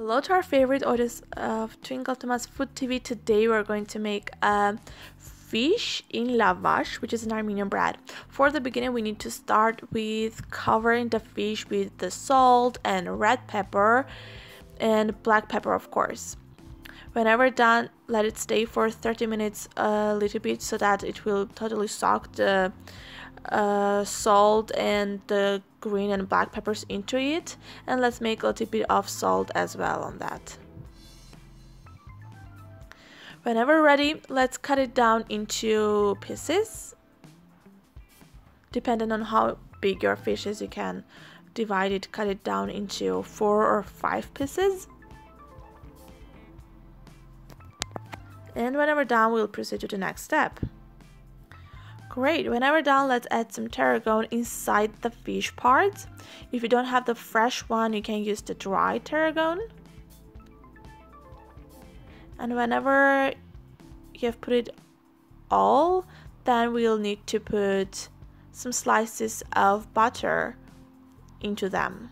Hello to our favorite audience of Twinkle Thomas Food TV. Today we're going to make a fish in lavash, which is an Armenian bread. For the beginning, we need to start with covering the fish with the salt and red pepper and black pepper, of course. Whenever done, let it stay for 30 minutes a little bit so that it will totally soak the salt and the green and black peppers into it, and let's make a little bit of salt as well on that. Whenever ready, let's cut it down into pieces. Depending on how big your fish is, you can divide it, cut it down into 4 or 5 pieces. And whenever done, we'll proceed to the next step. Great, whenever done, let's add some tarragon inside the fish part. If you don't have the fresh one, you can use the dry tarragon. And whenever you have put it all, then we'll need to put some slices of butter into them.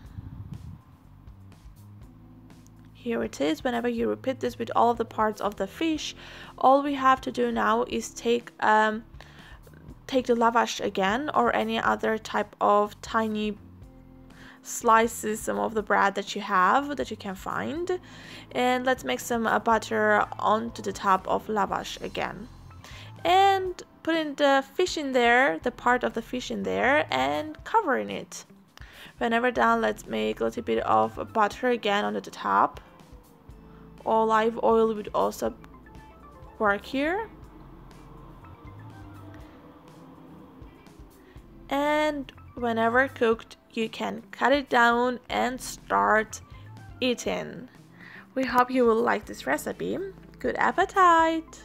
Here it is. Whenever you repeat this with all of the parts of the fish, all we have to do now is take the lavash again, or any other type of tiny slices, some of the bread that you have, that you can find, and let's make some butter onto the top of lavash again, and putting the fish in there, the part of the fish in there, and covering it. Whenever done, let's make a little bit of butter again on the top. Olive oil would also work here. And whenever cooked, you can cut it down and start eating. We hope you will like this recipe. Good appetite!